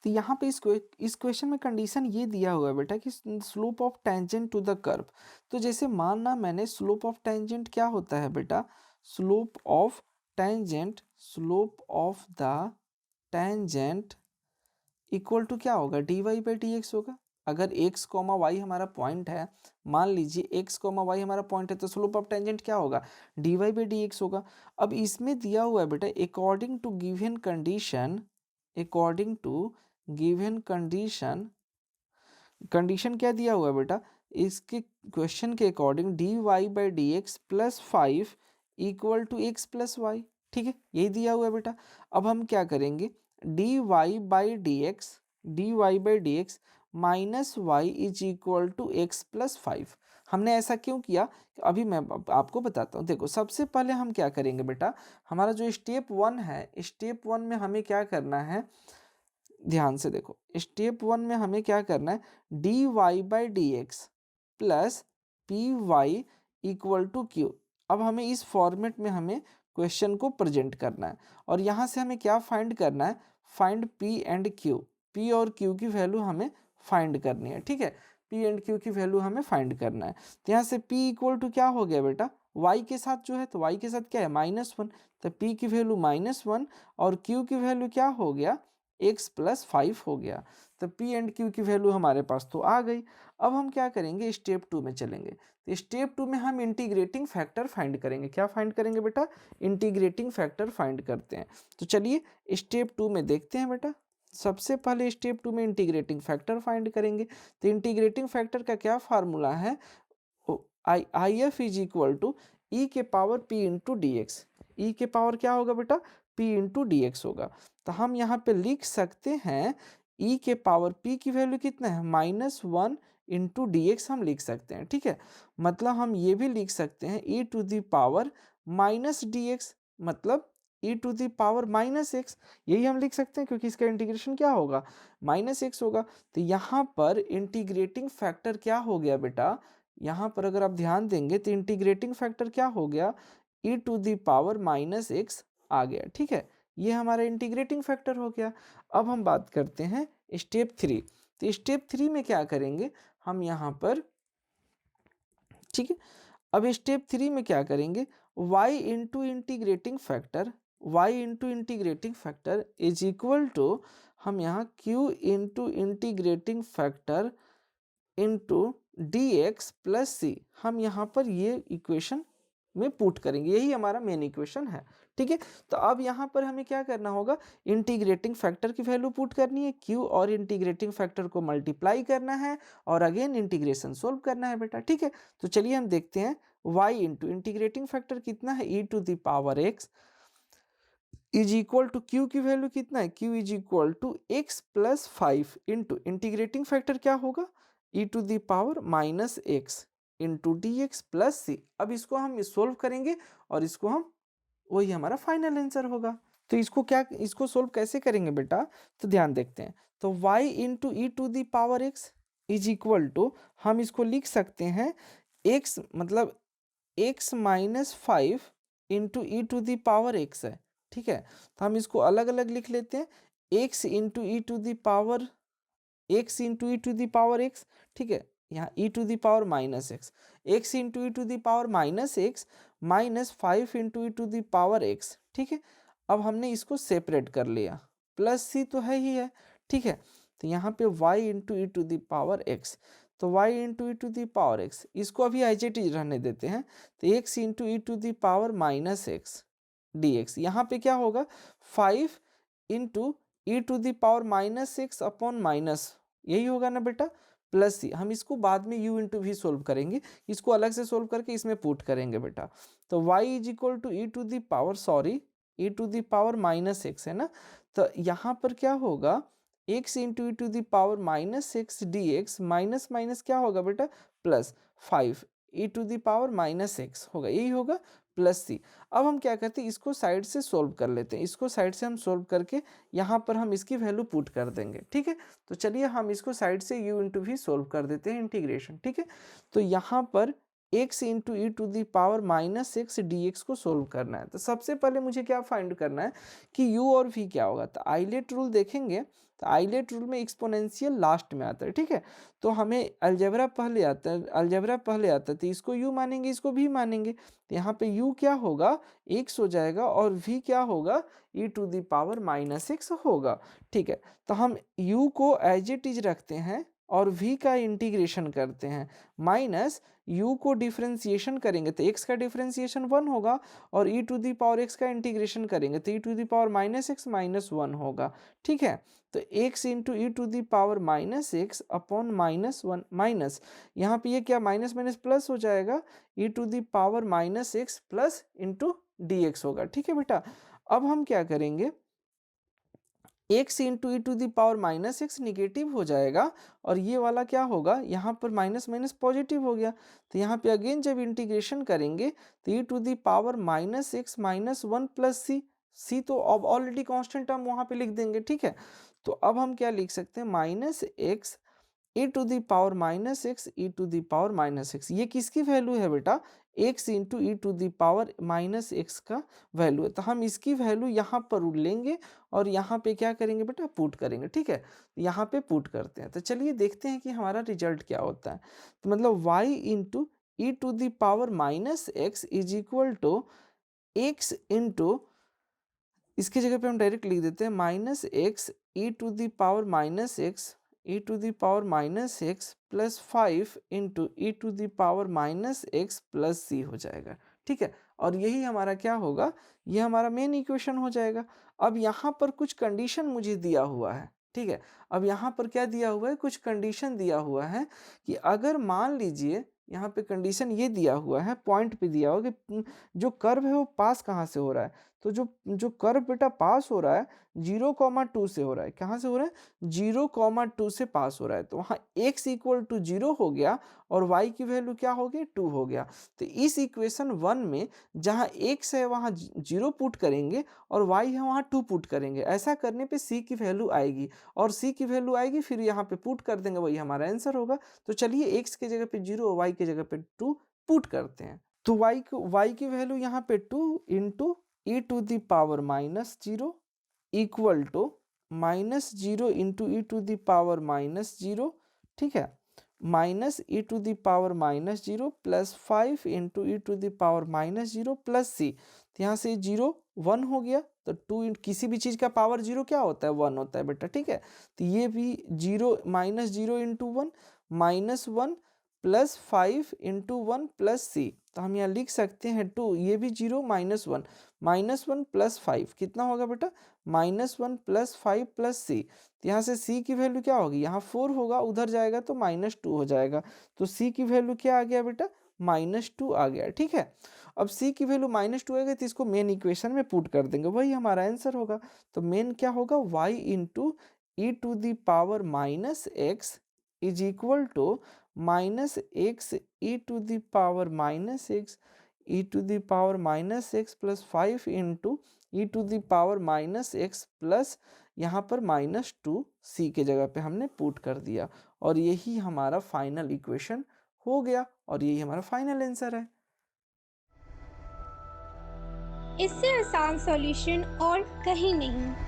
तो यहाँ पे इस क्वेश्चन में कंडीशन ये दिया हुआ है बेटा कि slope of tangent to the curve. तो जैसे मानना मैंने स्लोप ऑफ टेंजेंट क्या होता है बेटा, slope of tangent, slope of the tangent equal to क्या होगा, d y by d x होगा। अगर एक्स कॉमा वाई हमारा पॉइंट है, मान लीजिए एक्स कॉमा वाई हमारा पॉइंट है, तो स्लोप ऑफ टेंजेंट क्या होगा, d y by d x होगा। अब इसमें दिया हुआ है बेटा according to given condition, according to given condition, condition क्या दिया हुआ है बेटा, इसके क्वेश्चन के according d y by d x plus 5 equal to x plus y. ठीक है, यही दिया हुआ है बेटा। अब हम क्या करेंगे, d y by d x, d y by d x minus y is equal to x plus 5। हमने ऐसा क्यों किया, अभी मैं आपको बताता हूँ। देखो सबसे पहले हम क्या करेंगे बेटा, हमारा जो स्टेप 1 है, स्टेप 1 में हमें क्या करना है, ध्यान से देखो, स्टेप 1 में हमें क्या करना है, d y by d x plus p y equal to q. अब हमें इस फॉर्मेट में हमें क्वेश्चन को प्रेजेंट करना है, और यहाँ से हमें क्या फाइंड करना है, find P and Q, P और क्यू की वैल्यू हमें फाइंड करनी है। ठीक है, पी एंड क्यू की वैल्यू हमें फाइंड करना है। तो यहाँ से पी इक्वल टू क्या हो गया बेटा, वाई के साथ जो है, तो वाई के साथ क्या है, -1, तो पी की वैल्यू -1 और क्यू की वैल्यू क्या हो गया, एक्स प्लस 5 हो गया। तो पी एंड क्यू की वैल्यू हमारे पास तो आ गई। अब हम क्या करेंगे, स्टेप 2 में चलेंगे। तो स्टेप 2 में हम इंटीग्रेटिंग फैक्टर फाइंड करेंगे। क्या फाइंड करेंगे बेटा, इंटीग्रेटिंग फैक्टर फाइंड करते हैं। तो चलिए स्टेप 2 में देखते हैं बेटा। सबसे पहले स्टेप 2 में इंटीग्रेटिंग फैक्टर फाइंड करेंगे। तो इंटीग्रेटिंग फैक्टर का क्या फार्मूला है, I F is equal to E के power P into D X. E के पावर क्या होगा बेटा, पी इंटू डी एक्स होगा। तो हम यहाँ पे लिख सकते हैं ई के पावर पी की वैल्यू कितना है, -1 इंटू डी एक्स हम लिख सकते हैं। ठीक है, मतलब हम ये भी लिख सकते हैं E to the power minus D X, मतलब E to the power -x, यही हम लिख सकते हैं, क्योंकि इसका इंटीग्रेशन क्या होगा, -x होगा। तो यहाँ पर इंटीग्रेटिंग फैक्टर क्या हो गया बेटा, यहाँ पर अगर आप ध्यान देंगे तो इंटीग्रेटिंग फैक्टर क्या हो गया, ई टू द पावर -x आ गया। ठीक है, ये हमारा इंटीग्रेटिंग फैक्टर हो गया। अब हम बात करते हैं स्टेप 3। तो स्टेप 3 में क्या करेंगे हम यहाँ पर, ठीक है, अब स्टेप 3 में क्या करेंगे, y into integrating factor, y into integrating factor is equal to, हम यहाँ q into integrating factor into D x plus C, हम यहाँ पर ये इक्वेशन में पुट करेंगे, यही हमारा मेन इक्वेशन है। ठीक है, तो अब यहाँ पर हमें क्या करना होगा, इंटीग्रेटिंग फैक्टर की वैल्यू पुट करनी है q, और इंटीग्रेटिंग फैक्टर को मल्टीप्लाई करना है, और अगेन इंटीग्रेशन सोल्व करना है बेटा। ठीक है, तो चलिए हम देखते हैं, y इंटू इंटीग्रेटिंग फैक्टर कितना है, E to the power x is equal to Q की वैल्यू कितना है, Q is equal to x plus 5 into integrating factor क्या होगा, E to the power -x into D x plus C. अब इसको हम सोल्व करेंगे, और इसको हम, वही हमारा फाइनल आंसर होगा। तो इसको क्या, इसको सोल्व कैसे करेंगे बेटा, तो ध्यान देखते हैं। तो y into E to the power x is equal to, हम इसको लिख सकते हैं x, मतलब x -5 into E to the power x है। ठीक है, तो हम इसको अलग अलग लिख लेते हैं, x into E to the power x into E to the power x। ठीक है, यहाँ E to the power -x, x into E to the power -x -5 into E to the power x। ठीक है, अब हमने इसको separate कर लिया, प्लस सी तो है ही है। ठीक है, तो यहाँ पे y into E to the power x, तो y into E to the power x, इसको अभी एज इट इज रहने देते हैं। तो x into E to the power -x dx, यहाँ पे क्या होगा, 5 into E to the power -6 upon minus, यही होगा ना बेटा, प्लस सी। हम इसको बाद में u इंटू भी सोल्व करेंगे, इसको अलग से सोल्व करके इसमें पुट करेंगे बेटा। तो y is equal to e to the power, sorry, e to the power -6 है ना, तो यहाँ पर क्या होगा, x into E to the power -6 dx minus minus क्या होगा बेटा, plus 5 e to the power -6 होगा, यही होगा, प्लस सी। अब हम क्या करते हैं, इसको साइड से सोल्व कर लेते हैं, इसको साइड से हम सोल्व करके यहाँ पर हम इसकी वैल्यू पुट कर देंगे। ठीक है, तो चलिए हम इसको साइड से u इंटू भी सोल्व कर देते हैं, इंटीग्रेशन। ठीक है, तो यहाँ पर x into E to the power minus x d x को सोल्व करना है। तो सबसे पहले मुझे क्या फाइंड करना है कि u और v क्या होगा। तो आइलेट रूल देखेंगे, तो आइलेट रूल में एक्सपोनेंशियल लास्ट में आता है, ठीक है। तो हमें अलजेब्रा पहले आता है, तो इसको u मानेंगे, इसको v मानेंगे। तो यहाँ पे u क्या होगा, x हो जाएगा, और v क्या होगा, e to the power minus x होगा, ठीक है। तो हम u को एज इट इज रखते हैं और v का इंटीग्रेशन करते हैं, माइनस u को डिफ्रेंसिएशन करेंगे तो x का डिफ्रेंसिएशन 1 होगा, और e to the power x का इंटीग्रेशन करेंगे तो e to the power minus x minus 1 होगा, ठीक है। तो x into E to the power minus x upon minus 1, minus यहाँ पे ये क्या माइनस माइनस प्लस हो जाएगा, e to the power minus x plus into D x होगा, ठीक है बेटा। अब हम क्या करेंगे, x into E to the power minus x negative हो जाएगा, और ये वाला क्या होगा, यहाँ पर माइनस माइनस पॉजिटिव हो गया। तो यहाँ पे अगेन जब इंटीग्रेशन करेंगे तो E to the power minus x minus 1 plus C तो अब ऑलरेडी कांस्टेंट हम वहाँ पे लिख देंगे, ठीक है। तो अब हम क्या लिख सकते हैं, minus x e to the power minus x E to the power minus x, ये किसकी वैल्यू है बेटा, x into E to the power minus x का वैल्यू है। तो हम इसकी वैल्यू यहाँ पर लेंगे और यहाँ पे क्या करेंगे बेटा, पुट करेंगे, ठीक है। यहाँ पे पुट करते हैं, तो चलिए देखते हैं कि हमारा रिजल्ट क्या होता है। तो मतलब y into E to the power minus x is equal to X into, इसकी जगह पे हम डायरेक्ट लिख देते हैं minus x E to the power minus x E to the power minus x plus 5 into E to the power minus x plus C हो जाएगा, ठीक है। और यही हमारा क्या होगा, ये हमारा मेन इक्वेशन हो जाएगा। अब यहाँ पर कुछ कंडीशन मुझे दिया हुआ है, ठीक है। अब यहाँ पर क्या दिया हुआ है, कुछ कंडीशन दिया हुआ है कि अगर मान लीजिए यहाँ पे कंडीशन ये दिया हुआ है, पॉइंट पे दिया हुआ कि जो कर्व है वो पास कहाँ से हो रहा है, तो जो जो कर्व बेटा पास हो रहा है 0,2 से हो रहा है, कहाँ से हो रहा है 0,2 से पास हो रहा है। तो वहाँ x इक्वल टू 0 हो गया और y की वैल्यू क्या हो गई 2 हो गया। तो इस इक्वेशन 1 में जहाँ x है वहाँ 0 पुट करेंगे और y है वहाँ 2 पुट करेंगे। ऐसा करने पे c की वैल्यू आएगी, और c की वैल्यू आएगी फिर यहाँ पे पुट कर देंगे, वही हमारा आंसर होगा। तो चलिए x की जगह पे 0 और y की जगह पे 2 पुट करते हैं। तो y की वैल्यू यहाँ पे 2 into E to the power minus 0 equal to minus 0 into E to the power minus 0, ठीक है, minus E to the power minus 0 plus 5 into E to the power minus 0 plus C. तो यहाँ से 0 1 हो गया, तो 2 किसी भी चीज़ का पावर 0 क्या होता है 1 होता है बेटा, ठीक है। तो ये भी 0 minus 0 into 1 minus 1 plus 5 into 1 plus C. तो हम यहाँ लिख सकते हैं 2, ये भी 0 माइनस 1 प्लस 5 कितना होगा बेटा, माइनस 1 प्लस 5 प्लस सी। तो यहाँ से सी की वैल्यू क्या होगी, यहाँ 4 होगा, उधर जाएगा तो माइनस 2 हो जाएगा। तो सी की वैल्यू क्या आ गया बेटा, माइनस 2 आ गया, ठीक है। अब सी की वैल्यू माइनस 2 आ गई तो इसको मेन इक्वेशन में पुट कर देंगे, वही हमारा आंसर होगा। तो मेन क्या होगा, y into E to the power minus x is equal to minus x E to the power minus x E to the power minus x plus 5 into E to the power minus x plus यहाँ पर minus 2 सी के जगह पे हमने put कर दिया, और यही हमारा फाइनल इक्वेशन हो गया, और यही हमारा फाइनल आंसर है। इससे आसान सॉल्यूशन और कहीं नहीं।